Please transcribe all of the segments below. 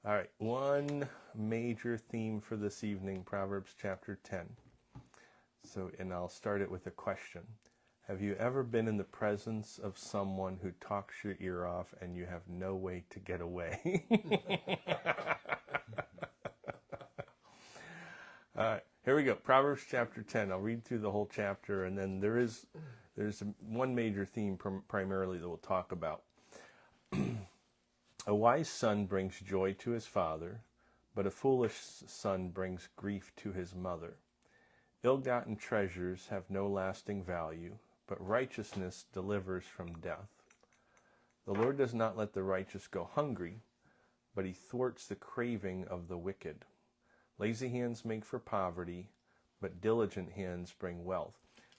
All right, one major theme for this evening, Proverbs chapter 10. And I'll start it with a question. Have you ever been in the presence of someone who talks your ear off and you have no way to get away? All right, here we go. Proverbs chapter 10. I'll read through the whole chapter, and then there's one major theme primarily that we'll talk about. A wise son brings joy to his father, but a foolish son brings grief to his mother. Ill-gotten treasures have no lasting value, but righteousness delivers from death. The Lord does not let the righteous go hungry, but he thwarts the craving of the wicked. Lazy hands make for poverty, but diligent hands bring wealth.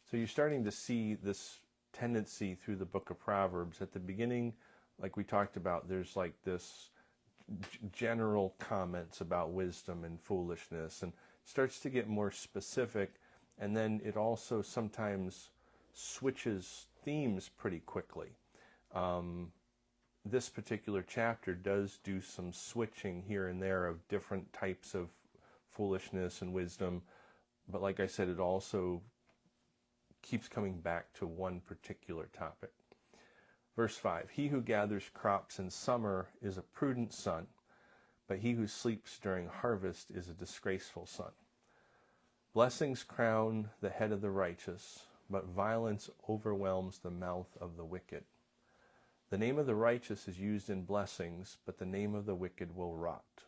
So you're starting to see this tendency through the book of Proverbs. At the beginning, like we talked about, there's like this general comments about wisdom and foolishness, and starts to get more specific, and then it also sometimes switches themes pretty quickly. This particular chapter does do some switching here and there of different types of foolishness and wisdom, but like I said, it also keeps coming back to one particular topic. Verse 5, he who gathers crops in summer is a prudent son, but he who sleeps during harvest is a disgraceful son. Blessings crown the head of the righteous, but violence overwhelms the mouth of the wicked. The name of the righteous is used in blessings, but the name of the wicked will rot.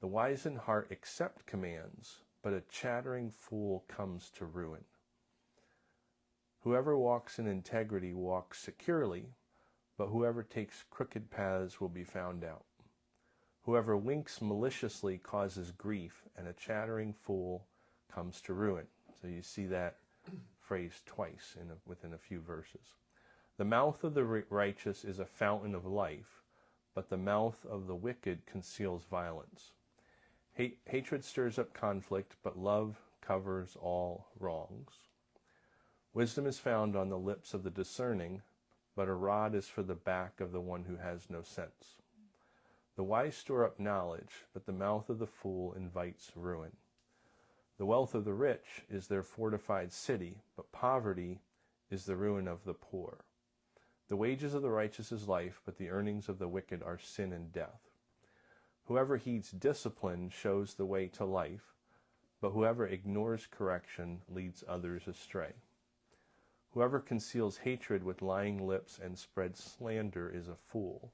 The wise in heart accept commands, but a chattering fool comes to ruin. Whoever walks in integrity walks securely, but whoever takes crooked paths will be found out. Whoever winks maliciously causes grief, and a chattering fool comes to ruin. So you see that phrase twice within a few verses. The mouth of the righteous is a fountain of life, but the mouth of the wicked conceals violence. Hatred stirs up conflict, but love covers all wrongs. Wisdom is found on the lips of the discerning, but a rod is for the back of the one who has no sense. The wise store up knowledge, but the mouth of the fool invites ruin. The wealth of the rich is their fortified city, but poverty is the ruin of the poor. The wages of the righteous is life, but the earnings of the wicked are sin and death. Whoever heeds discipline shows the way to life, but whoever ignores correction leads others astray. Whoever conceals hatred with lying lips and spreads slander is a fool.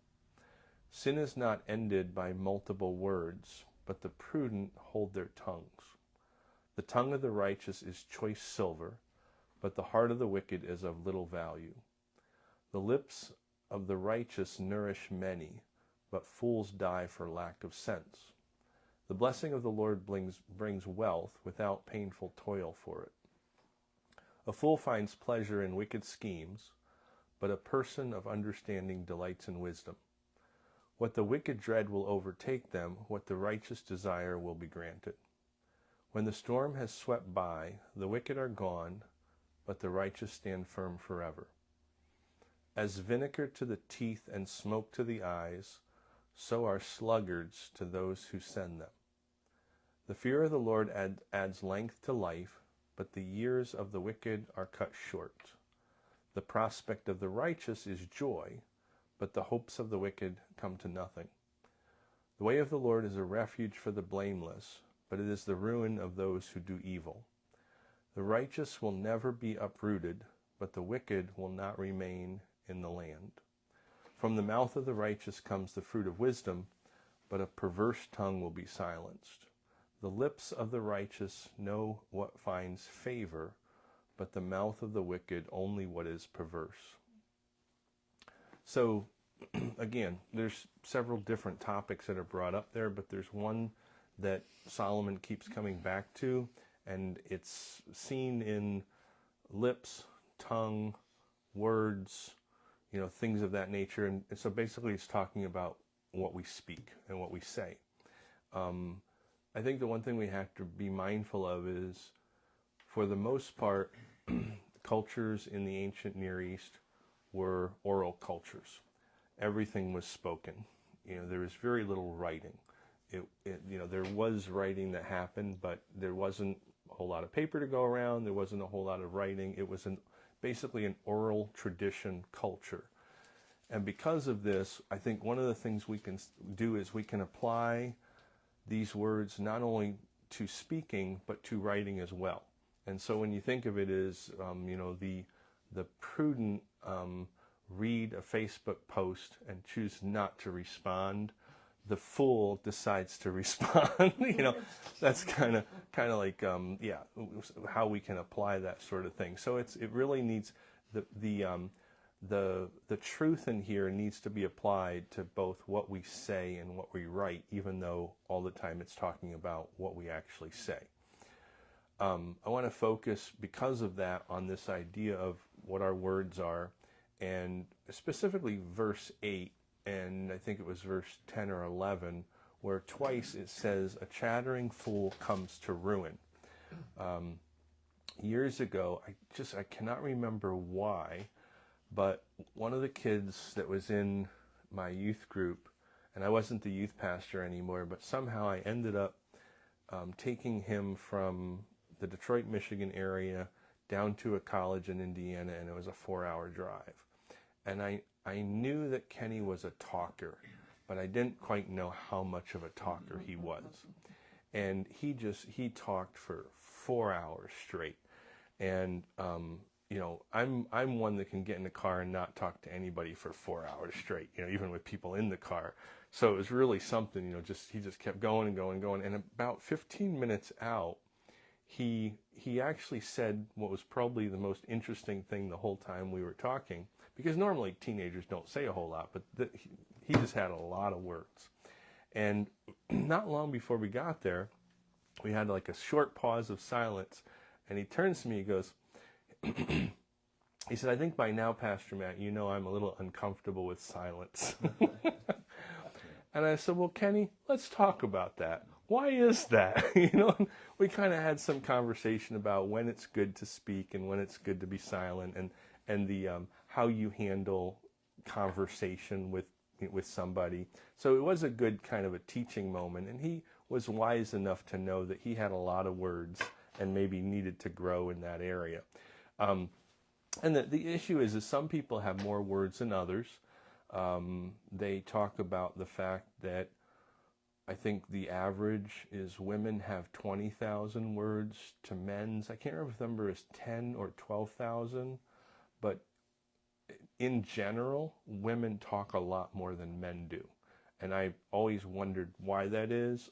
Sin is not ended by multiple words, but the prudent hold their tongues. The tongue of the righteous is choice silver, but the heart of the wicked is of little value. The lips of the righteous nourish many, but fools die for lack of sense. The blessing of the Lord brings wealth without painful toil for it. A fool finds pleasure in wicked schemes, but a person of understanding delights in wisdom. What the wicked dread will overtake them, what the righteous desire will be granted. When the storm has swept by, the wicked are gone, but the righteous stand firm forever. As vinegar to the teeth and smoke to the eyes, so are sluggards to those who send them. The fear of the Lord adds length to life, but the years of the wicked are cut short. The prospect of the righteous is joy, but the hopes of the wicked come to nothing. The way of the Lord is a refuge for the blameless, but it is the ruin of those who do evil. The righteous will never be uprooted, but the wicked will not remain in the land. From the mouth of the righteous comes the fruit of wisdom, but a perverse tongue will be silenced. The lips of the righteous know what finds favor, but the mouth of the wicked only what is perverse. So, again, there's several different topics that are brought up there, but there's one that Solomon keeps coming back to, and it's seen in lips, tongue, words, things of that nature. And so basically it's talking about what we speak and what we say. I think the one thing we have to be mindful of is, for the most part, cultures in the ancient Near East were oral cultures. Everything was spoken. There was very little writing. there was writing that happened, but there wasn't a whole lot of paper to go around. There wasn't a whole lot of writing. It was basically an oral tradition culture. And because of this, I think one of the things we can do is we can apply these words not only to speaking, but to writing as well. And so when you think of it as, the prudent read a Facebook post and choose not to respond, the fool decides to respond. That's kind of like, how we can apply that sort of thing. So it really needs the truth in here needs to be applied to both what we say and what we write, even though all the time it's talking about what we actually say. I want to focus, because of that, on this idea of what our words are, and specifically verse 8, and I think it was verse 10 or 11, where twice it says, a chattering fool comes to ruin. Years ago, I cannot remember why, but one of the kids that was in my youth group, and I wasn't the youth pastor anymore, but somehow I ended up taking him from the Detroit, Michigan area down to a college in Indiana, and it was a 4-hour drive. And I knew that Kenny was a talker, but I didn't quite know how much of a talker he was. And he talked for 4 hours straight. And I'm one that can get in the car and not talk to anybody for 4 hours straight, even with people in the car. So it was really something, he just kept going and going and going. And about 15 minutes out, he actually said what was probably the most interesting thing the whole time we were talking, because normally teenagers don't say a whole lot, but he just had a lot of words. And not long before we got there, we had like a short pause of silence, and he turns to me, he goes, he said, I think by now, Pastor Matt, I'm a little uncomfortable with silence. And I said, well, Kenny, let's talk about that. Why is that? We kind of had some conversation about when it's good to speak and when it's good to be silent, and the how you handle conversation with somebody. So it was a good kind of a teaching moment, and he was wise enough to know that he had a lot of words and maybe needed to grow in that area. And the issue is some people have more words than others. They talk about the fact that I think the average is women have 20,000 words to men's. I can't remember if the number is 10 or 12,000, but in general, women talk a lot more than men do. And I always wondered why that is.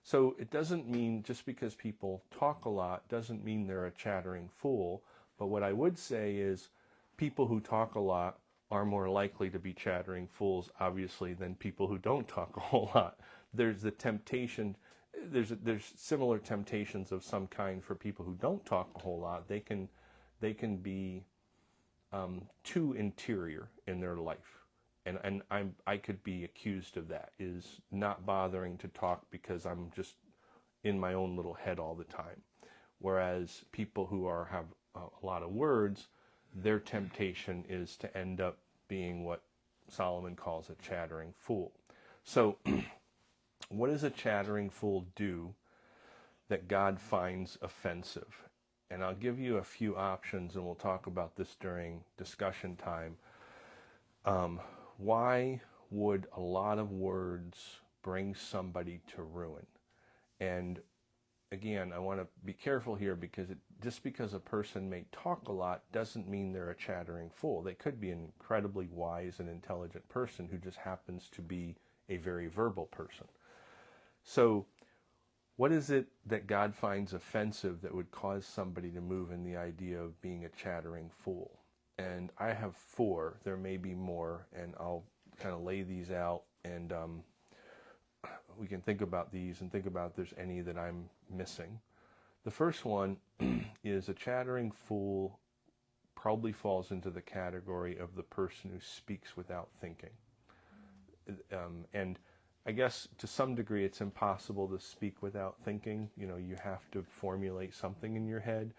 So it doesn't mean just because people talk a lot doesn't mean they're a chattering fool. But what I would say is people who talk a lot are more likely to be chattering fools, obviously, than people who don't talk a whole lot. There's the temptation, there's similar temptations of some kind for people who don't talk a whole lot. They can be too interior in their life. And I could be accused of that, is not bothering to talk because I'm just in my own little head all the time. Whereas people who have a lot of words, their temptation is to end up being what Solomon calls a chattering fool. So what does a chattering fool do that God finds offensive? And I'll give you a few options, and we'll talk about this during discussion time. Why would a lot of words bring somebody to ruin? And again, I want to be careful here, because just because a person may talk a lot doesn't mean they're a chattering fool. They could be an incredibly wise and intelligent person who just happens to be a very verbal person. So what is it that God finds offensive that would cause somebody to move in the idea of being a chattering fool? And I have 4. There may be more, and I'll kind of lay these out, and we can think about these and think about if there's any that I'm missing. The first one is a chattering fool probably falls into the category of the person who speaks without thinking. And I guess to some degree it's impossible to speak without thinking. You have to formulate something in your head,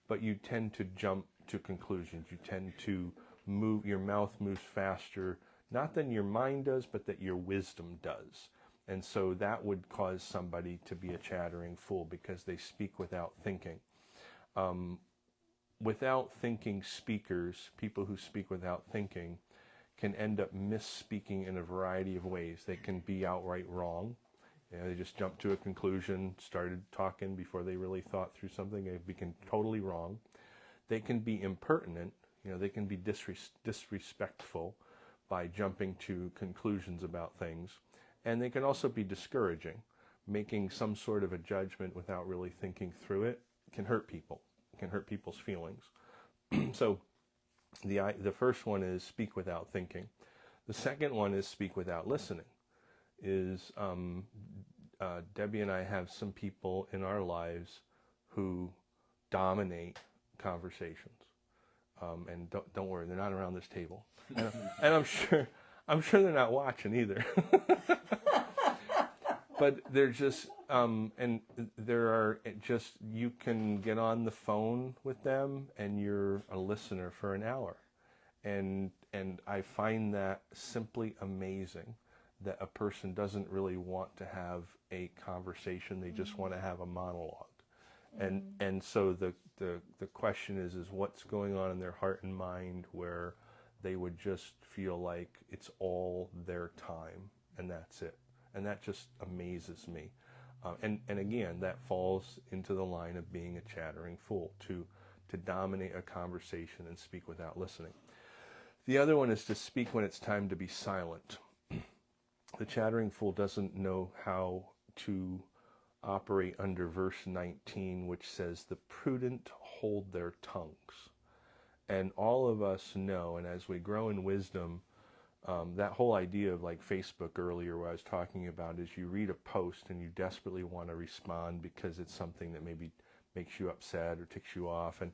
but you tend to jump to conclusions. You tend to your mouth moves faster, not than your mind does, but that your wisdom does. And so that would cause somebody to be a chattering fool because they speak without thinking. Without thinking speakers, people who speak without thinking, can end up misspeaking in a variety of ways. They can be outright wrong. They just jumped to a conclusion, started talking before they really thought through something. They became totally wrong. They can be impertinent. They can be disrespectful by jumping to conclusions about things. And they can also be discouraging. Making some sort of a judgment without really thinking through it can hurt people. It can hurt people's feelings. So the first one is speak without thinking. The second one is speak without listening. Debbie and I have some people in our lives who dominate conversations. And don't worry, they're not around this table. And I'm sure they're not watching either. But they're just, and there are just, you can get on the phone with them and you're a listener for an hour. And I find that simply amazing that a person doesn't really want to have a conversation. They just want to have a monologue. And so the question is what's going on in their heart and mind where they would just feel like it's all their time and that's it. And that just amazes me. And again, that falls into the line of being a chattering fool, to dominate a conversation and speak without listening. The other one is to speak when it's time to be silent. The chattering fool doesn't know how to operate under verse 19, which says, the prudent hold their tongues. And all of us know, and as we grow in wisdom, that whole idea of like Facebook earlier where I was talking about is you read a post and you desperately want to respond because it's something that maybe makes you upset or ticks you off. And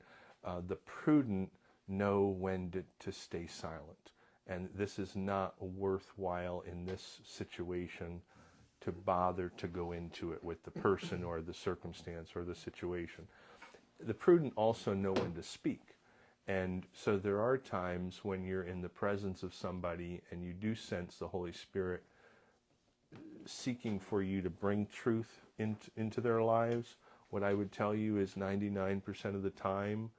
the prudent know when to stay silent. And this is not worthwhile in this situation to bother to go into it with the person or the circumstance or the situation. The prudent also know when to speak. And so there are times when you're in the presence of somebody and you do sense the Holy Spirit seeking for you to bring truth into their lives. What I would tell you is 99% of the time,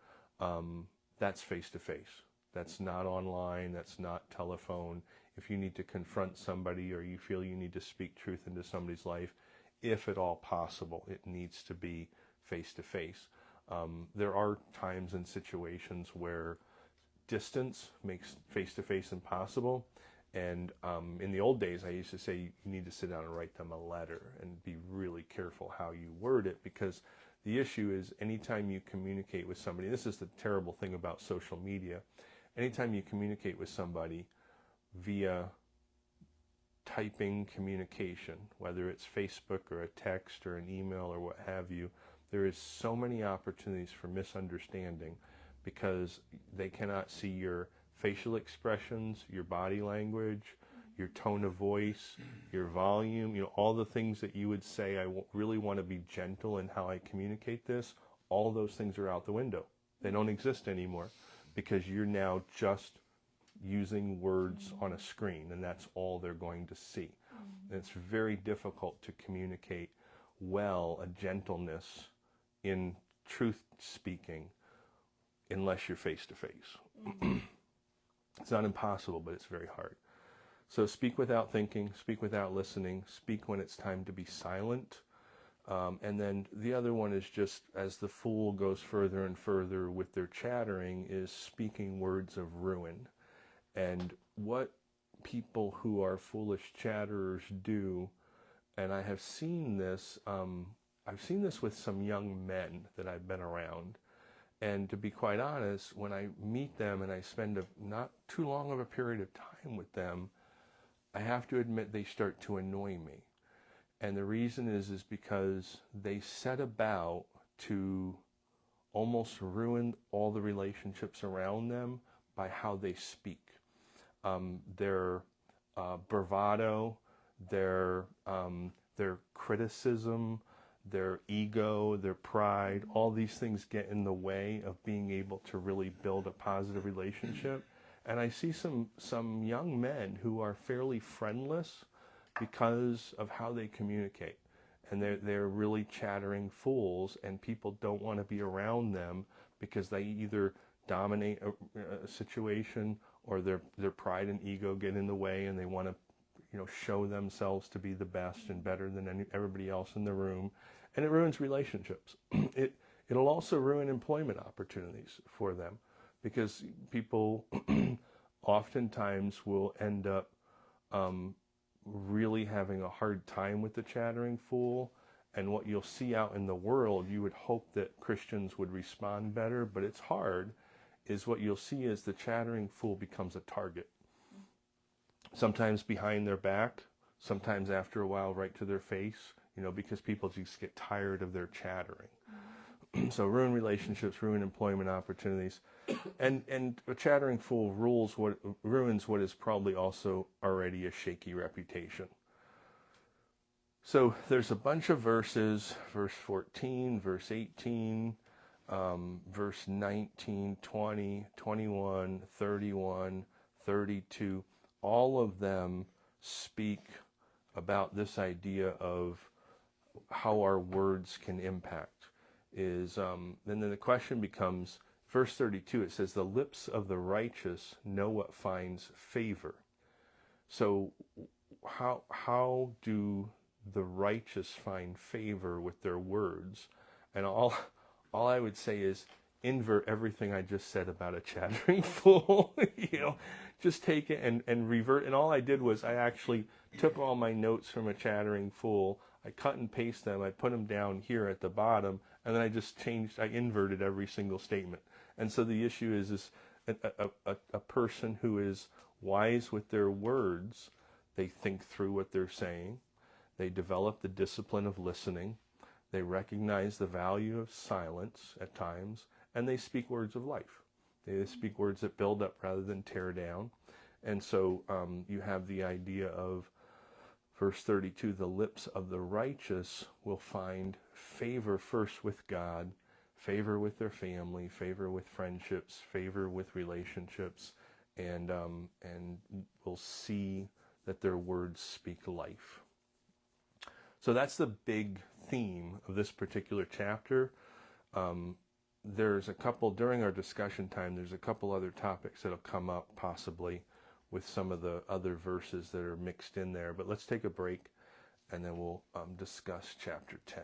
that's face-to-face. That's not online. That's not telephone. If you need to confront somebody or you feel you need to speak truth into somebody's life, if at all possible, it needs to be face-to-face. There are times and situations where distance makes face-to-face impossible. And in the old days, I used to say you need to sit down and write them a letter and be really careful how you word it, because the issue is anytime you communicate with somebody, this is the terrible thing about social media, anytime you communicate with somebody via typing communication, whether it's Facebook or a text or an email or what have you, there is so many opportunities for misunderstanding because they cannot see your facial expressions, your body language, your tone of voice, your volume, all the things that you would say, I really want to be gentle in how I communicate this. All those things are out the window. They don't exist anymore because you're now just using words on a screen, and that's all they're going to see. And it's very difficult to communicate well a gentleness in truth speaking unless you're face to face. It's not impossible, but it's very hard. So speak without thinking, speak without listening, speak when it's time to be silent. And then the other one is just as the fool goes further and further with their chattering is speaking words of ruin. And what people who are foolish chatterers do, and I have seen this, with some young men that I've been around. And to be quite honest, when I meet them and I spend not too long of a period of time with them, I have to admit they start to annoy me. And the reason is because they set about to almost ruin all the relationships around them by how they speak. Their bravado, their criticism, their ego, their pride, all these things get in the way of being able to really build a positive relationship. And I see some young men who are fairly friendless, because of how they communicate. And they're really chattering fools, and people don't want to be around them because they either dominate a situation, or their pride and ego get in the way, and they want to, show themselves to be the best and better than everybody else in the room, and it ruins relationships. It'll also ruin employment opportunities for them, because people oftentimes will end up really having a hard time with the chattering fool. And what you'll see out in the world, you would hope that Christians would respond better, but it's hard, is what you'll see is the chattering fool becomes a target. Sometimes behind their back, sometimes after a while right to their face, because people just get tired of their chattering. So ruin relationships, ruin employment opportunities, and a chattering fool ruins what is probably also already a shaky reputation. So there's a bunch of verses, verse 14, verse 18, verse 19, 20, 21, 31, 32. All of them speak about this idea of how our words can impact. Then the question becomes, verse 32, it says, the lips of the righteous know what finds favor. So how do the righteous find favor with their words? And all I would say is invert everything I just said about a chattering fool. Just take it and revert. And all I did was I actually took all my notes from a chattering fool, I cut and paste them, I put them down here at the bottom, and then I inverted every single statement. And so the issue is a person who is wise with their words, they think through what they're saying, they develop the discipline of listening, they recognize the value of silence at times, and they speak words of life. They speak words that build up rather than tear down. And so you have the idea of verse 32, the lips of the righteous will find favor first with God, favor with their family, favor with friendships, favor with relationships, and will see that their words speak life. So that's the big theme of this particular chapter. There's a couple, during our discussion time, there's a couple other topics that'll come up possibly with some of the other verses that are mixed in there. But let's take a break, and then we'll discuss chapter 10.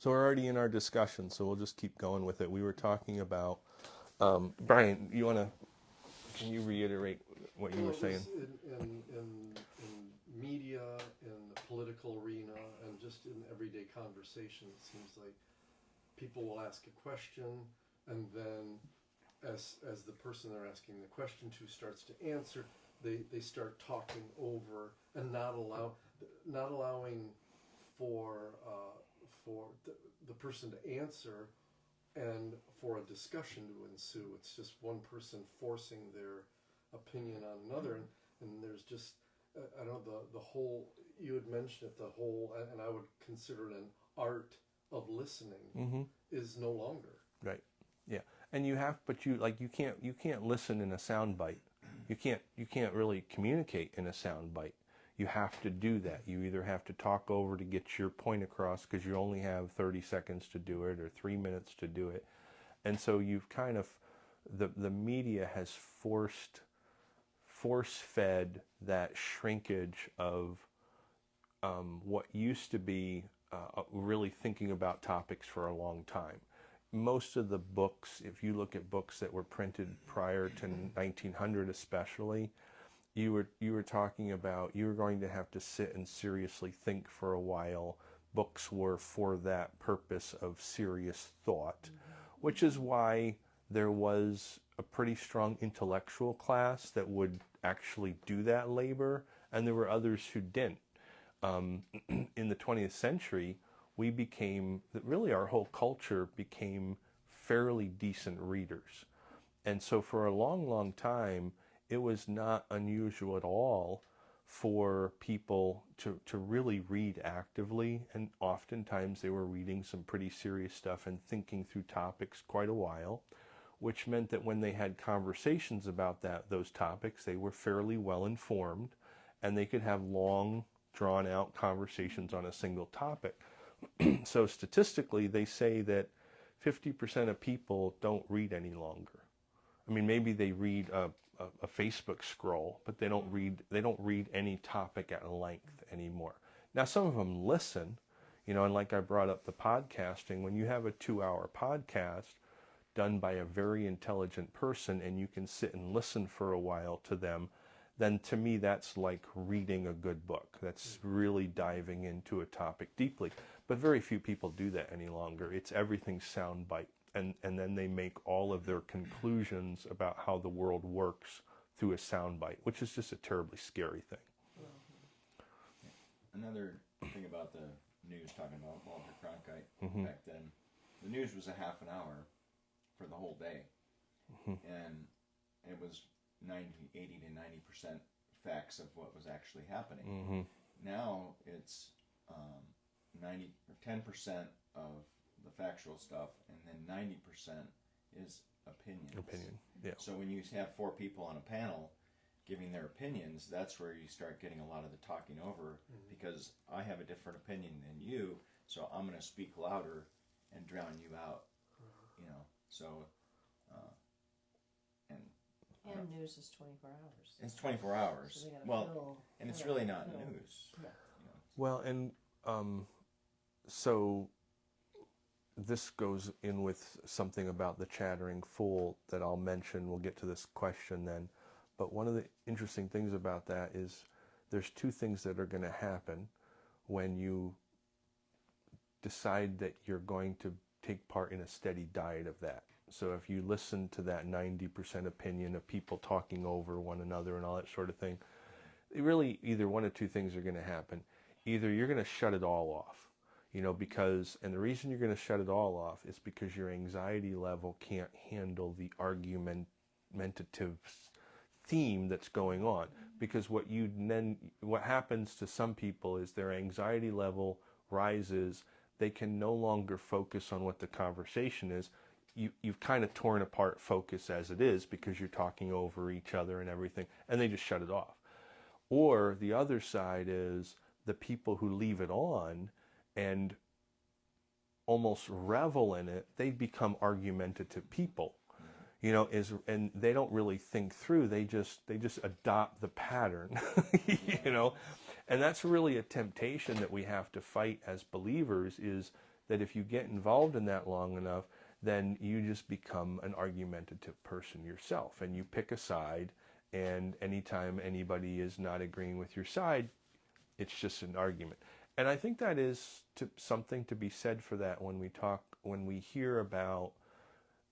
So we're already in our discussion, so we'll just keep going with it. We were talking about, Brian, can you reiterate what you were saying? In media, in the political arena, and just in everyday conversation, it seems like people will ask a question, and then as the person they're asking the question to starts to answer, they start talking over and not allowing for the person to answer and for a discussion to ensue. It's just one person forcing their opinion on another, and there's just I don't know, the whole, you had mentioned it, the whole, and I would consider it an art of listening is no longer. Right. Yeah. And you can't listen in a sound bite. You can't really communicate in a sound bite. You have to do that. You either have to talk over to get your point across because you only have 30 seconds to do it or 3 minutes to do it. And so you've kind of, the media has force-fed that shrinkage of what used to be really thinking about topics for a long time. Most of the books, if you look at books that were printed prior to 1900 especially, you were talking about you were going to have to sit and seriously think for a while. Books were for that purpose of serious thought, which is why there was a pretty strong intellectual class that would actually do that labor, and there were others who didn't. In the 20th century, really our whole culture became fairly decent readers. And so for a long, long time, it was not unusual at all for people to really read actively, and oftentimes they were reading some pretty serious stuff and thinking through topics quite a while, which meant that when they had conversations about those topics, they were fairly well informed, and they could have long, drawn-out conversations on a single topic. So statistically, they say that 50% of people don't read any longer. I mean, maybe they read a Facebook scroll, but they don't read any topic at length anymore. Now, some of them listen, and like I brought up the podcasting, when you have a 2-hour podcast done by a very intelligent person and you can sit and listen for a while to them, then to me that's like reading a good book. That's really diving into a topic deeply. But very few people do that any longer. It's everything soundbite. And then they make all of their conclusions about how the world works through a soundbite, which is just a terribly scary thing. Another thing about the news, talking about Walter Cronkite back then, the news was a half an hour for the whole day. And it was 80 to 90% facts of what was actually happening. Now it's 90 or 10% of the factual stuff, and then 90% is opinion. Yeah. So when you have 4 people on a panel giving their opinions, that's where you start getting a lot of the talking over, because I have a different opinion than you, so I'm going to speak louder and drown you out. So and news is 24 hours. It's 24 hours. So and it's really not news. Yeah. Well, and so this goes in with something about the chattering fool that I'll mention. We'll get to this question then. But one of the interesting things about that is there's 2 things that are going to happen when you decide that you're going to take part in a steady diet of that. So if you listen to that 90% opinion of people talking over one another and all that sort of thing, really either one of 2 things are going to happen. Either you're going to shut it all off, and the reason you're going to shut it all off is because your anxiety level can't handle the argumentative theme that's going on. Because what happens to some people is their anxiety level rises. They can no longer focus on what the conversation is. You've kind of torn apart focus as it is because you're talking over each other and everything, and they just shut it off. Or the other side is the people who leave it on and almost revel in it. They become argumentative people, and they don't really think through. They just adopt the pattern, and that's really a temptation that we have to fight as believers, is that if you get involved in that long enough, then you just become an argumentative person yourself, and you pick a side, and anytime anybody is not agreeing with your side, it's just an argument. And I think that is something to be said for that when we hear about,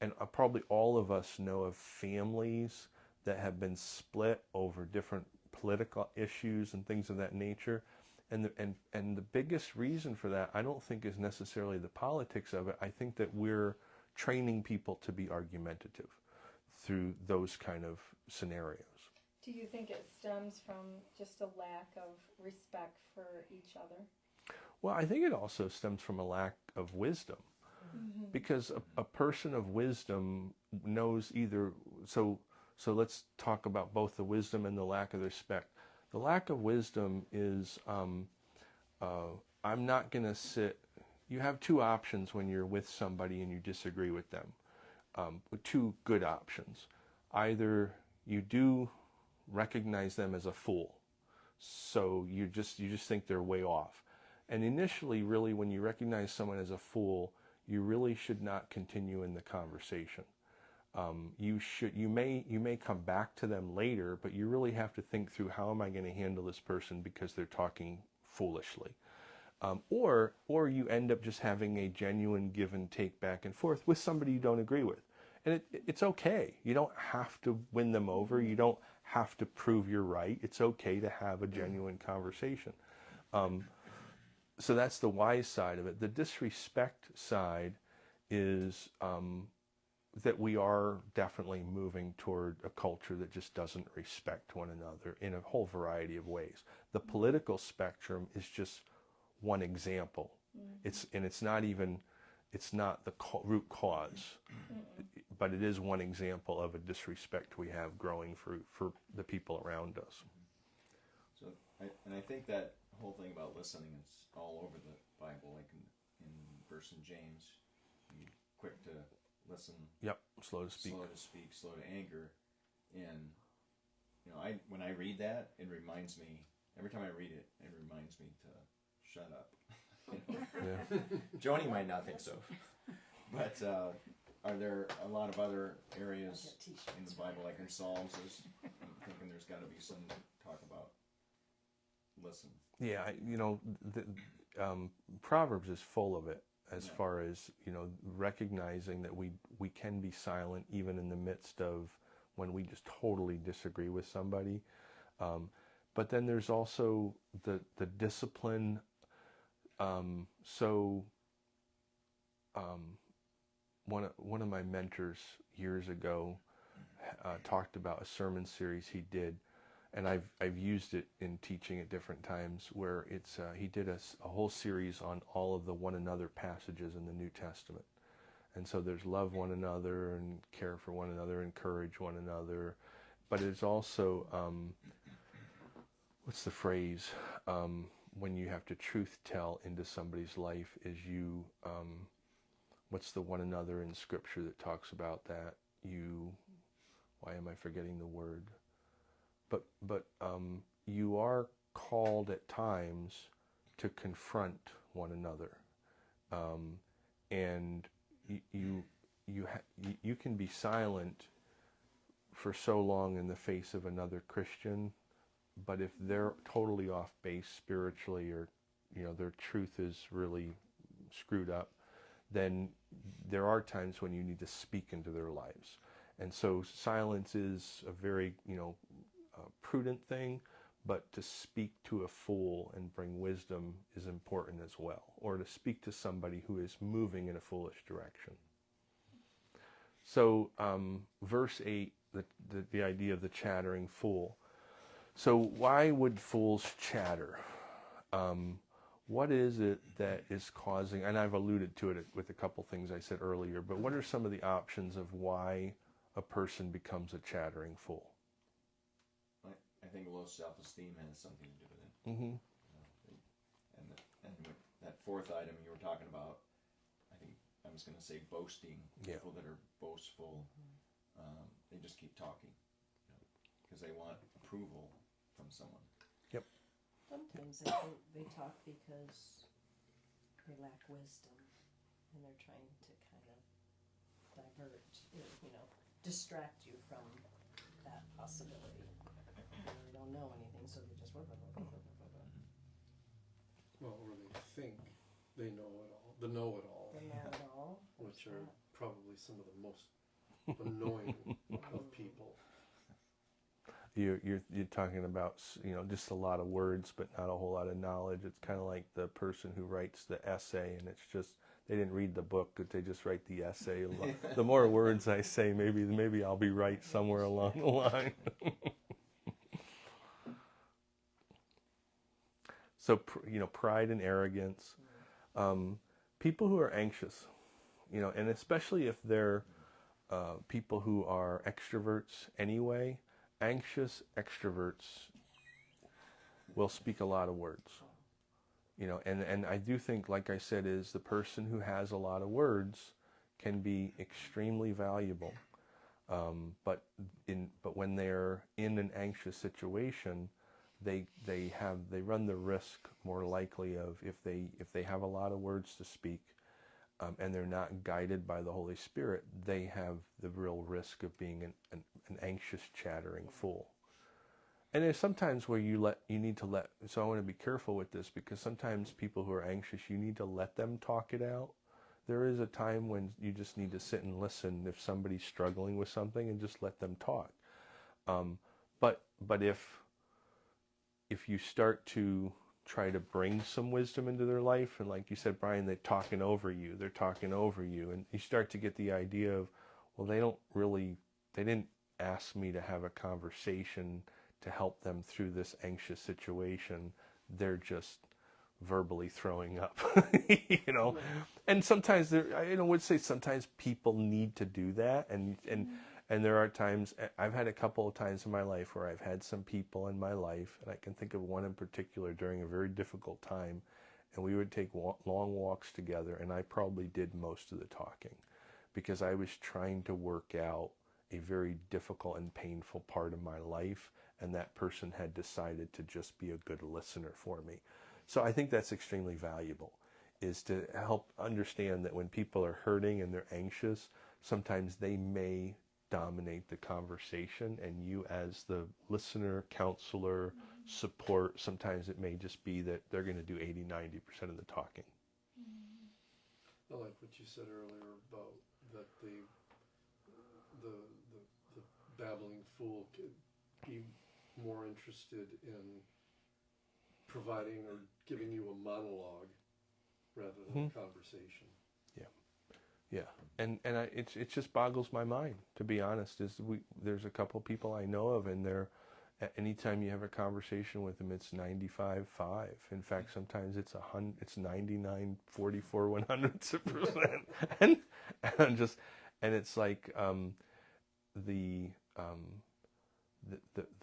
and probably all of us know of families that have been split over different political issues and things of that nature. And the biggest reason for that, I don't think, is necessarily the politics of it. I think that we're training people to be argumentative through those kind of scenarios. Do you think it stems from just a lack of respect for each other? Well, I think it also stems from a lack of wisdom. Mm-hmm. Because a person of wisdom knows either, so let's talk about both the wisdom and the lack of respect. The lack of wisdom is, I'm not going to sit, you have two options when you're with somebody and you disagree with them, two good options. Either you do recognize them as a fool, so you just think they're way off. And initially, really, when you recognize someone as a fool, you really should not continue in the conversation. You may come back to them later, but you really have to think through, how am I going to handle this person because they're talking foolishly? Or you end up just having a genuine give and take back and forth with somebody you don't agree with. And it's okay. You don't have to win them over. You don't have to prove you're right. It's okay to have a genuine conversation. So that's the wise side of it. The disrespect side is that we are definitely moving toward a culture that just doesn't respect one another in a whole variety of ways. The political spectrum is just one example. Mm-hmm. It's not the root cause, but it is one example of a disrespect we have growing for the people around us. So, I think that whole thing about listening is all over the Bible, like in verse in James, be quick to listen. Yep, slow to speak. Slow to speak, slow to anger. And, when I read that, it reminds me, every time I read it, it reminds me to shut up. Yeah. Joni might not think so. But are there a lot of other areas in the Bible, like in Psalms, I'm thinking there's got to be some talk about listen. Yeah, Proverbs is full of it, as far as, recognizing that we can be silent even in the midst of when we just totally disagree with somebody. But then there's also the discipline. One of my mentors years ago talked about a sermon series he did, and I've used it in teaching at different times, where it's he did a whole series on all of the one another passages in the New Testament. And so there's love one another and care for one another, encourage one another, but it's also what's the phrase, when you have to truth tell into somebody's life, is you what's the one another in Scripture that talks about that? Why am I forgetting the word? But you are called at times to confront one another, and you can be silent for so long in the face of another Christian, but if they're totally off base spiritually, or their truth is really screwed up, then there are times when you need to speak into their lives. And so silence is a very prudent thing, but to speak to a fool and bring wisdom is important as well, or to speak to somebody who is moving in a foolish direction. So verse 8, the idea of the chattering fool. So why would fools chatter? What is it that is causing, and I've alluded to it with a couple things I said earlier, but what are some of the options of why a person becomes a chattering fool? I think low self-esteem has something to do with it. Mm-hmm. And with that fourth item you were talking about, I think I was going to say boasting. Yeah. People that are boastful, they just keep talking because they want approval from someone. Sometimes they talk because they lack wisdom. and they're trying to kind of divert, distract you from that possibility. And they don't know anything, so they just Well, or they think they know it all, the know-it-all, the know-it-all. which are probably some of the most annoying of people. You're talking about, just a lot of words, but not a whole lot of knowledge. It's kind of like the person who writes the essay, and it's just they didn't read the book, but they just write the essay. The more words I say, maybe I'll be right somewhere along the line. So, pride and arrogance. People who are anxious, and especially if they're people who are extroverts anyway, anxious extroverts will speak a lot of words. And I do think, like I said, is the person who has a lot of words can be extremely valuable. But when they're in an anxious situation, they run the risk more likely of if they have a lot of words to speak, and they're not guided by the Holy Spirit, they have the real risk of being an anxious, chattering fool. And there's sometimes where you need to let. So I want to be careful with this, because sometimes people who are anxious, you need to let them talk it out. There is a time when you just need to sit and listen if somebody's struggling with something, and just let them talk. But if you start to try to bring some wisdom into their life, and like you said, Brian, they're talking over you, and you start to get the idea of, well, they didn't ask me to have a conversation to help them through this anxious situation. They're just verbally throwing up, And sometimes I would say sometimes people need to do that, and there are times, I've had a couple of times in my life where I've had some people in my life, and I can think of one in particular during a very difficult time, and we would take long walks together, and I probably did most of the talking, because I was trying to work out a very difficult and painful part of my life, and that person had decided to just be a good listener for me. So I think that's extremely valuable, is to help understand that when people are hurting and they're anxious, sometimes they may dominate the conversation, and you as the listener, counselor, support, sometimes it may just be that they're going to do 80-90% of the talking. I like what you said earlier about that the babbling fool could be more interested in providing or giving you a monologue rather than a conversation. Yeah, and it just boggles my mind, to be honest. There's a couple people I know of, and anytime you have a conversation with them, it's 95-5. In fact, sometimes it's 99-44 100%, and it's like the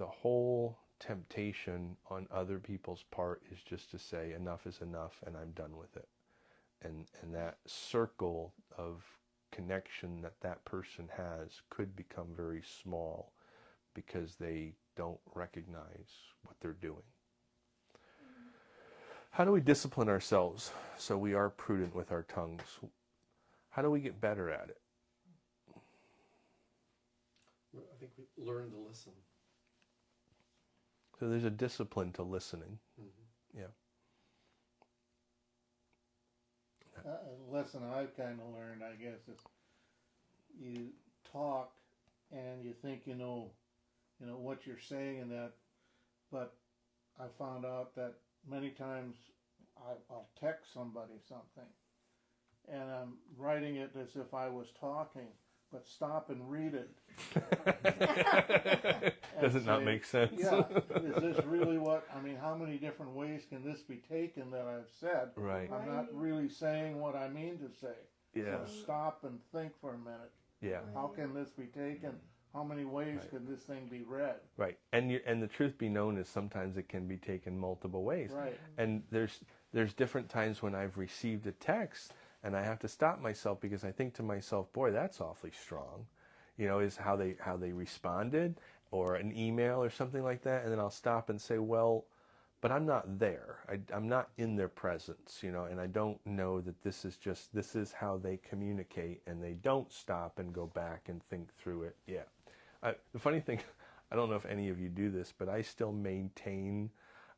whole temptation on other people's part is just to say enough is enough and I'm done with it. And that circle of connection that person has could become very small because they don't recognize what they're doing. How do we discipline ourselves so we are prudent with our tongues? How do we get better at it? I think we learn to listen. So there's a discipline to listening. Mm-hmm. Yeah. Lesson I've kind of learned, I guess, is you talk and you think you know what you're saying and that, but I found out that many times I'll text somebody something and I'm writing it as if I was talking, but stop and read it. Does it not make sense? Yeah, is this really how many different ways can this be taken that I've said? Right. I'm not really saying what I mean to say. Yeah. So stop and think for a minute. Yeah. How can this be taken? How many ways could this thing be read? Right. And the truth be known is sometimes it can be taken multiple ways. Right. And there's different times when I've received a text and I have to stop myself because I think to myself, boy, that's awfully strong. Is how they responded, or an email or something like that, and then I'll stop and say, well, but I'm not there. I'm not in their presence, you know, and I don't know that this is how they communicate, and they don't stop and go back and think through it. Yeah. The funny thing, I don't know if any of you do this, but I still maintain,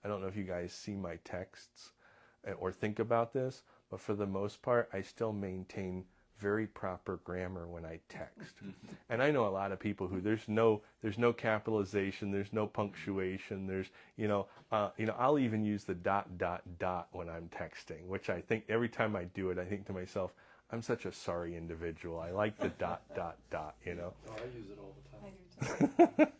I don't know if you guys see my texts or think about this, but for the most part, I still maintain very proper grammar when I text. And I know a lot of people who there's no capitalization, there's no punctuation, there's, I'll even use the ... when I'm texting, which I think every time I do it, I think to myself, I'm such a sorry individual. I like the ... you know. Oh, I use it all the time. I do too.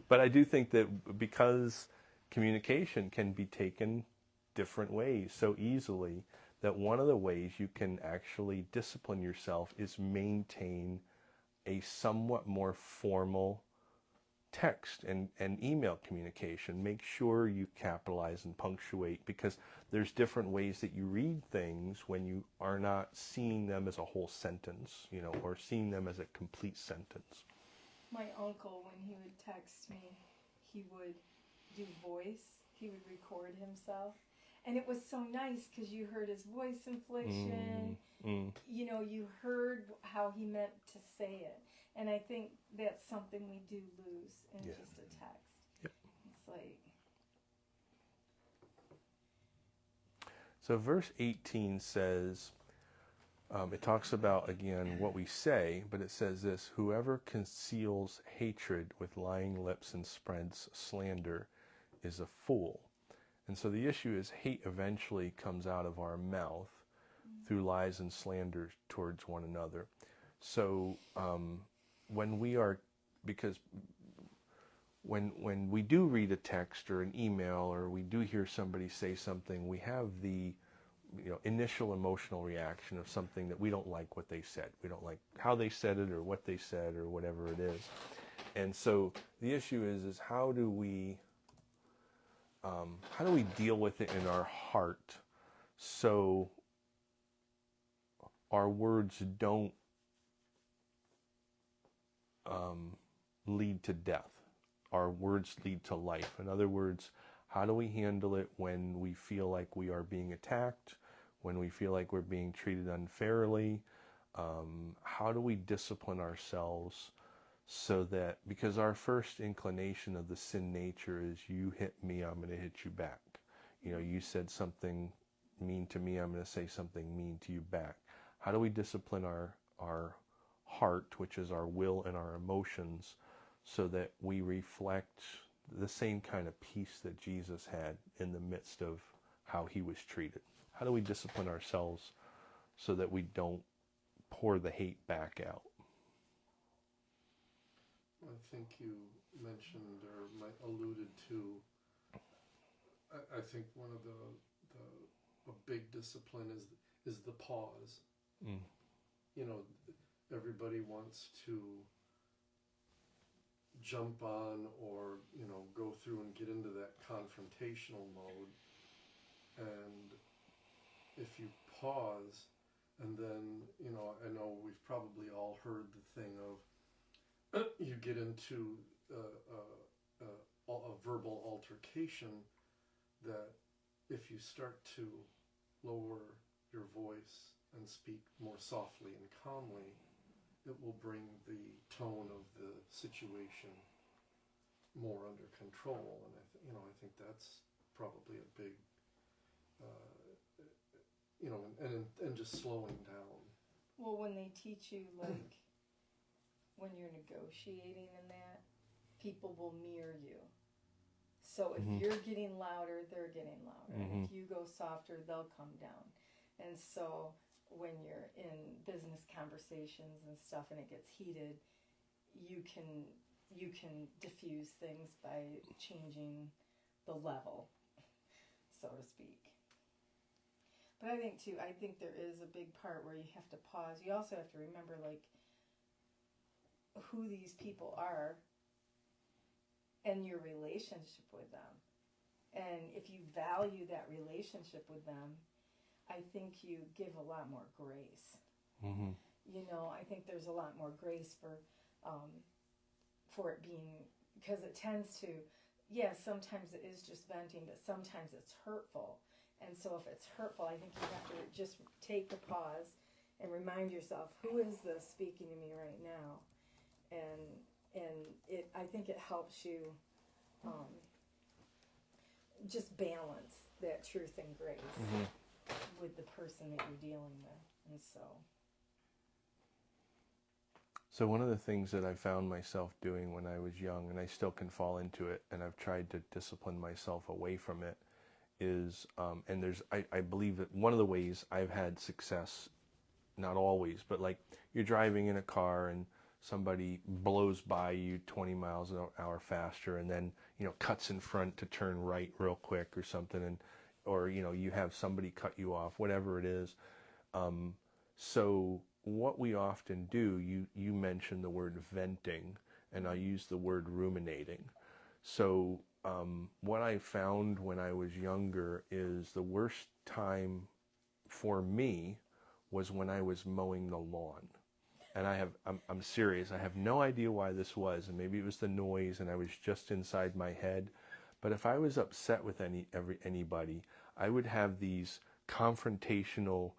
But I do think that because communication can be taken different ways so easily, that one of the ways you can actually discipline yourself is maintain a somewhat more formal text and email communication. Make sure you capitalize and punctuate, because there's different ways that you read things when you are not seeing them as a whole sentence, you know, or seeing them as a complete sentence. My uncle, when he would text me, he would do voice. He would record himself. And it was so nice because you heard his voice inflection. You know, you heard how he meant to say it. And I think that's something we do lose in just a text. Yep. It's like... So verse 18 says, it talks about, again, what we say, but it says this: whoever conceals hatred with lying lips and spreads slander is a fool. And so the issue is hate eventually comes out of our mouth through lies and slander towards one another. So when we do read a text or an email, or we do hear somebody say something, we have the initial emotional reaction of something that we don't like what they said. We don't like how they said it or what they said or whatever it is. And so the issue is how do we deal with it in our heart so our words don't lead to death? Our words lead to life. In other words, how do we handle it when we feel like we are being attacked, when we feel like we're being treated unfairly? How do we discipline ourselves so that, because our first inclination of the sin nature is, you hit me, I'm going to hit you back. You said something mean to me, I'm going to say something mean to you back. How do we discipline our heart, which is our will and our emotions, so that we reflect the same kind of peace that Jesus had in the midst of how he was treated? How do we discipline ourselves so that we don't pour the hate back out? I think you mentioned or alluded to, I think one of a big discipline is the pause. Everybody wants to jump on or go through and get into that confrontational mode, and if you pause, and then I know we've probably all heard the thing of you get into a verbal altercation, that if you start to lower your voice and speak more softly and calmly, it will bring the tone of the situation more under control. And I think that's probably a big, and just slowing down. Well, when they teach you, like, when you're negotiating and that, people will mirror you. So if you're getting louder, they're getting louder. And if you go softer, they'll come down. And so when you're in business conversations and stuff and it gets heated, you can diffuse things by changing the level, so to speak. But I think there is a big part where you have to pause. You also have to remember, like, who these people are and your relationship with them. And if you value that relationship with them, I think you give a lot more grace. I think there's a lot more grace for it being, because it tends to, yeah, sometimes it is just venting, but sometimes it's hurtful. And so if it's hurtful, I think you have to just take a pause and remind yourself, who is this speaking to me right now? And I think it helps you just balance that truth and grace with the person that you're dealing with. And So one of the things that I found myself doing when I was young, and I still can fall into it, and I've tried to discipline myself away from it, is, and I believe that one of the ways I've had success, not always, but like you're driving in a car and somebody blows by you 20 miles an hour faster, and then, cuts in front to turn right real quick or something, or you have somebody cut you off, whatever it is. So what we often do, you mentioned the word venting, and I use the word ruminating. So what I found when I was younger is the worst time for me was when I was mowing the lawn. And I'm serious. I have no idea why this was, and maybe it was the noise, and I was just inside my head. But if I was upset with anybody, I would have these confrontational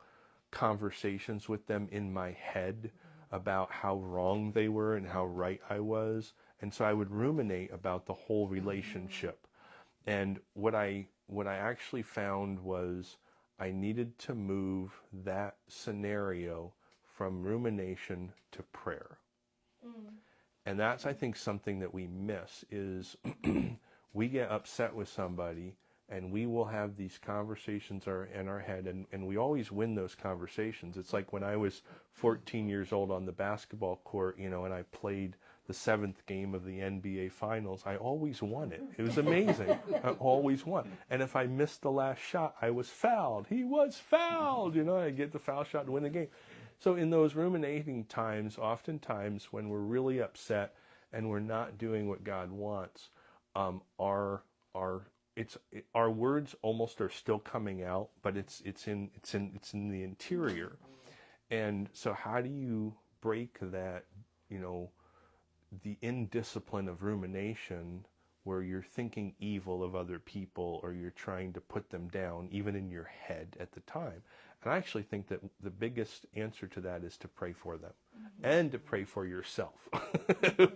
conversations with them in my head about how wrong they were and how right I was. And so I would ruminate about the whole relationship. And what I actually found was I needed to move that scenario from rumination to prayer. And that's, I think, something that we miss is we get upset with somebody and we will have these conversations in our head, and we always win those conversations. It's like when I was 14 years old on the basketball court, and I played the 7th game of the NBA Finals, I always won it. It was amazing. I always won. And if I missed the last shot, I was fouled. He was fouled. I get the foul shot to win the game. So in those ruminating times, oftentimes when we're really upset and we're not doing what God wants, our words almost are still coming out, but it's in the interior. And so how do you break that, the indiscipline of rumination where you're thinking evil of other people or you're trying to put them down, even in your head at the time? And I actually think that the biggest answer to that is to pray for them and to pray for yourself.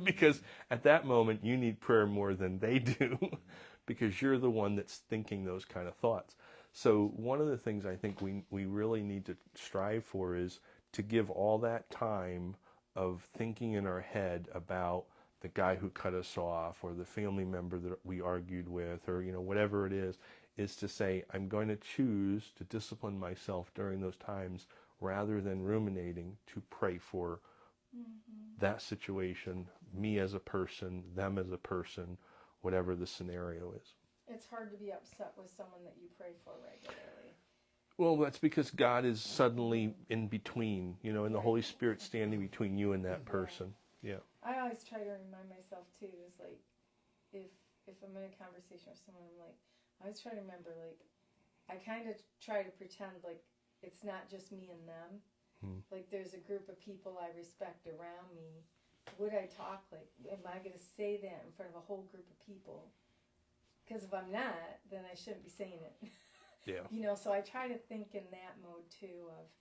Because at that moment, you need prayer more than they do because you're the one that's thinking those kind of thoughts. So one of the things I think we really need to strive for is to give all that time of thinking in our head about the guy who cut us off or the family member that we argued with or, whatever it is to say, I'm going to choose to discipline myself during those times rather than ruminating, to pray for that situation, me as a person, them as a person, whatever the scenario is. it's hard to be upset with someone that you pray for regularly. Well, that's because God is suddenly in between, and the Holy Spirit standing between you and that person. Yeah. I always try to remind myself too, is like, if I'm in a conversation with someone, I'm like, I always try to remember, like, I kind of try to pretend like it's not just me and them. Like there's a group of people I respect around me. Would I talk like, am I going to say that in front of a whole group of people? Because if I'm not, then I shouldn't be saying it. Yeah. So I try to think in that mode too of,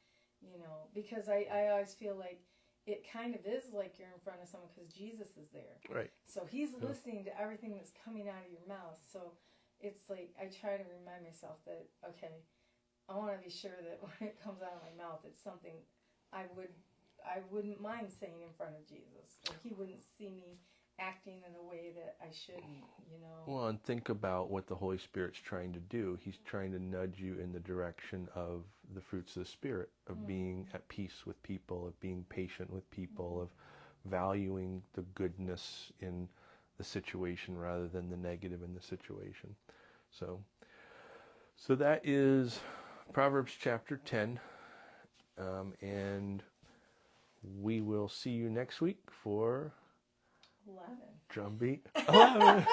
because I always feel like it kind of is like you're in front of someone because Jesus is there. Right. So he's listening to everything that's coming out of your mouth. So it's like I try to remind myself that, okay, I want to be sure that when it comes out of my mouth, it's something I wouldn't mind saying in front of Jesus. Or he wouldn't see me acting in a way that I shouldn't, Well, and think about what the Holy Spirit's trying to do. He's trying to nudge you in the direction of the fruits of the Spirit, of being at peace with people, of being patient with people, of valuing the goodness in the situation rather than the negative in the situation. So that is Proverbs chapter 10, and we will see you next week for 11. Drumbeat 11.